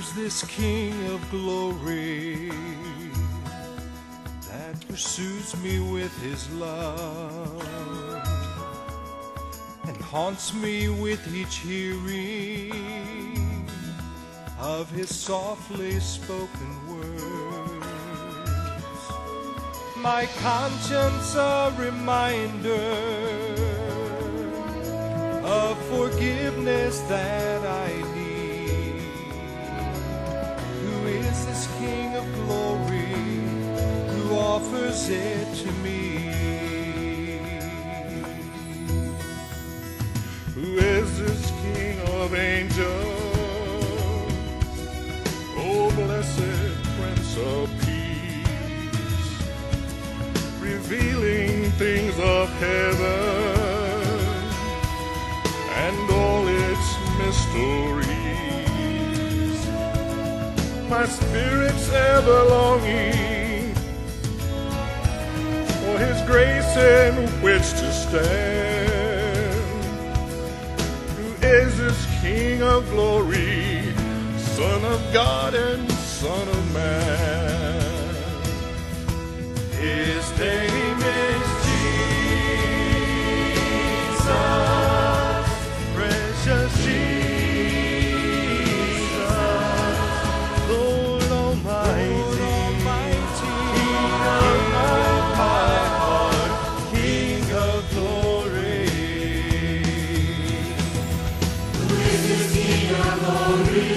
is this King of glory that pursues me with his love and haunts me with each hearing of his softly spoken words? My conscience a reminder of forgiveness that I need. Who is this King of glory who offers it to me? Who is this King of angels? Oh, blessed Prince of Peace, revealing things of heaven and all its mysteries. My spirit's ever longing for his grace in which to stand. Who is this King of glory, Son of God and Son of man? His name is Jesus, precious Jesus, Lord Almighty, King of my heart, King of glory. Who is this King of glory?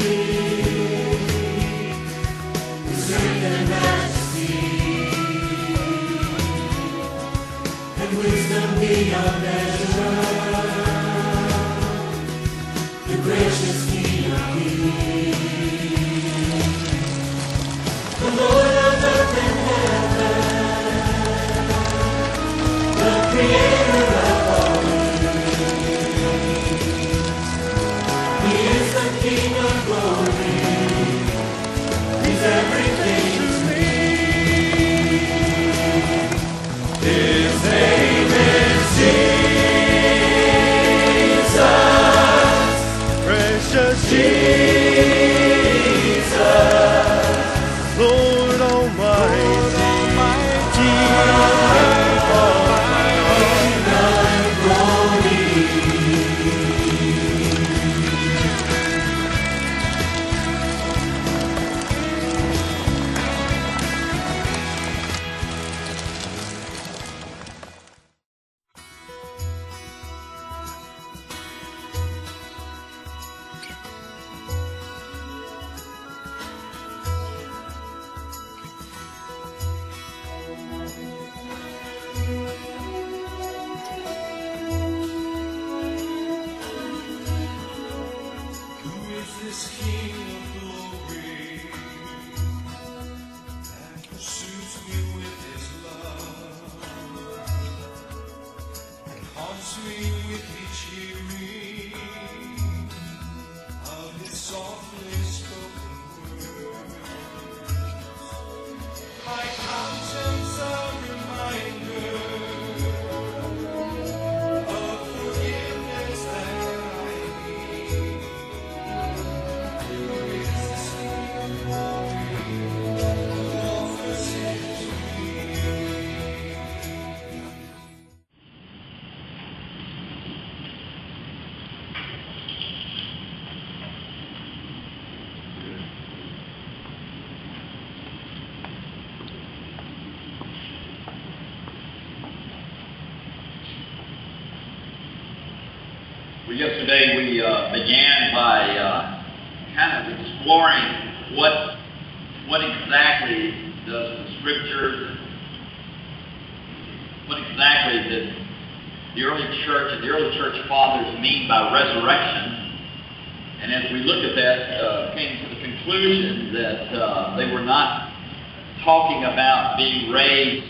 Whose strength and majesty and wisdom beyond measure, the gracious King of kings, the Lord of earth and heaven, the Creator of all things. He is the King of glory. He's everything to me. His name is Jesus, precious Jesus, Lord Almighty, King of glory. Who is this King of glory that pursues me with his love and haunts me with each hearing of his softly spoken words? My conscience a reminder of forgiveness that I need. Who is this King of glory who offers it to me? Well, yesterday we began by kind of exploring what exactly does the Scriptures, what exactly did the early church and the early church fathers mean by resurrection. And as we looked at that, came to the conclusion that they were not talking about being raised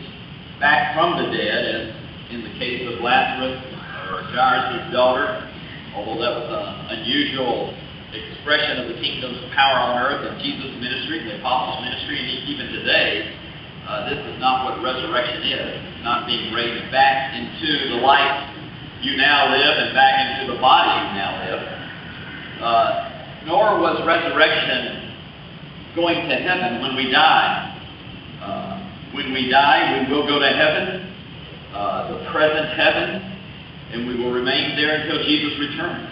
back from the dead, as in the case of Lazarus or Jairus' daughter, although that was an unusual expression of the kingdom's power on earth in Jesus' ministry, the apostles' ministry, and even today, this is not what resurrection is. It's not being raised back into the life you now live and back into the body you now live. Nor was resurrection going to heaven when we die. When we die, we will go to heaven, the present heaven, and we will remain there until Jesus returns.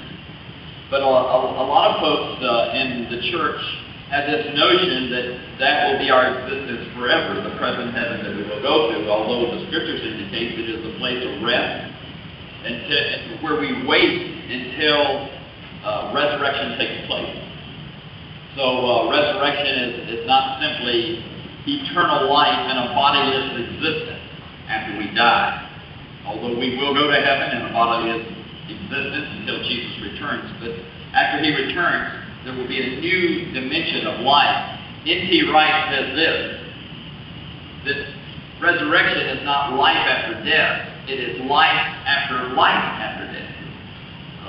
But a lot of folks in the church have this notion that will be our existence forever, the present heaven that we will go to, although the Scriptures indicate it is a place of rest, where we wait until resurrection takes place. So resurrection is not simply eternal life in a bodiless existence after we die, although we will go to heaven in a bodiless existence until Jesus returns. But after he returns, there will be a new dimension of life. N.T. Wright says this, that resurrection is not life after death, it is life after death.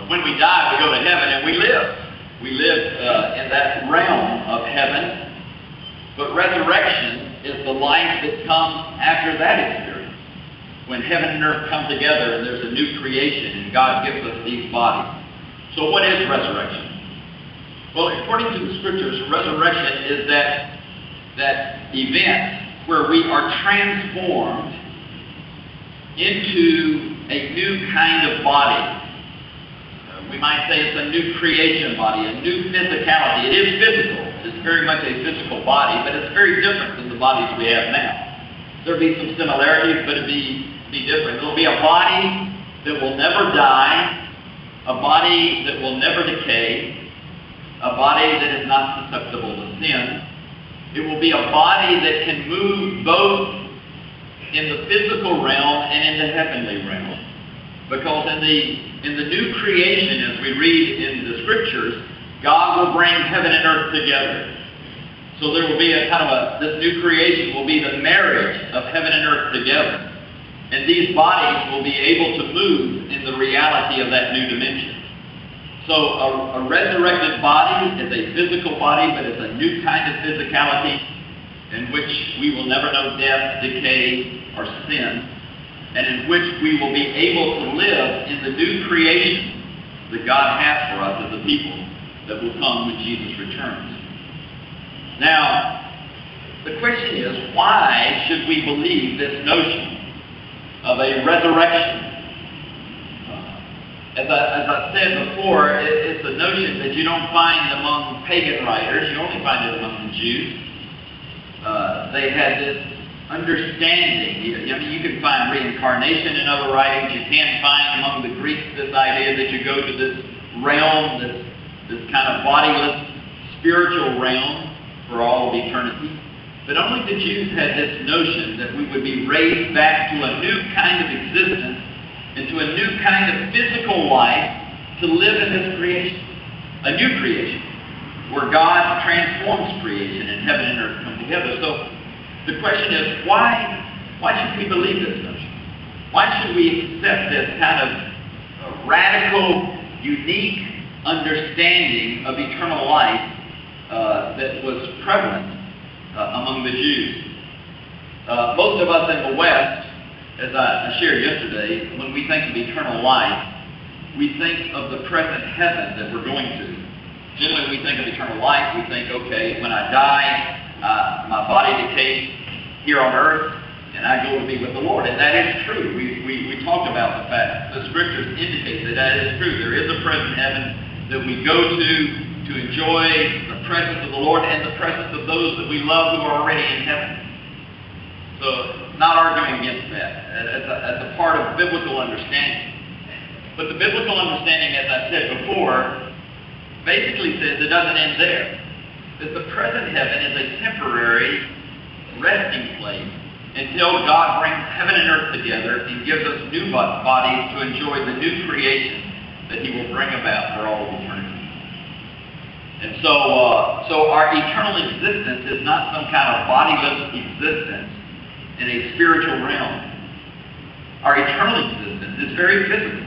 When we die, we go to heaven and we live. We live in that realm of heaven. But resurrection is the life that comes after that experience. When heaven and earth come together and there's a new creation and God gives us these bodies. So what is resurrection? Well, according to the Scriptures, resurrection is that event where we are transformed into a new kind of body. We might say it's a new creation body, a new physicality. It is physical. It's very much a physical body, but it's very different than the bodies we have now. There'll be some similarities, but it'll be different. It'll be a body that will never die, a body that will never decay, a body that is not susceptible to sin. It will be a body that can move both in the physical realm and in the heavenly realm. Because in the new creation, as we read in the Scriptures, God will bring heaven and earth together. So there will be this new creation will be the marriage of heaven and earth together. And these bodies will be able to move in the reality of that new dimension. So a resurrected body is a physical body, but it's a new kind of physicality in which we will never know death, decay, or sin, and in which we will be able to live in the new creation that God has for us as a people that will come when Jesus returns. Now, the question is, why should we believe this notion of a resurrection? As I said before, it's a notion that you don't find among pagan writers. You only find it among the Jews. They had this understanding. You can find reincarnation in other writings. You can find among the Greeks this idea that you go to this realm, this kind of bodiless spiritual realm for all of eternity. But only the Jews had this notion that we would be raised back to a new kind of existence, into a new kind of physical life to live in this creation. A new creation, where God transforms creation and heaven and earth come together. So the question is, why should we believe this notion? Why should we accept this kind of radical, unique understanding of eternal life that was prevalent among the Jews? Most of us in the West, as I shared yesterday, when we think of eternal life, we think of the present heaven that we're going to. Generally, we think of eternal life, we think, okay, when I die, my body decays here on earth, and I go to be with the Lord. And that is true. We talked about the fact. The Scriptures indicate that is true. There is a present heaven that we go to enjoy the presence of the Lord and the presence of those that we love who are already in heaven. So, not arguing against that as a part of biblical understanding. But the biblical understanding, as I said before, basically says it doesn't end there. That the present heaven is a temporary resting place until God brings heaven and earth together and gives us new bodies to enjoy the new creation that He will bring about for all of eternity. And so our eternal existence is not some kind of bodiless existence in a spiritual realm. Our eternal existence is very physical.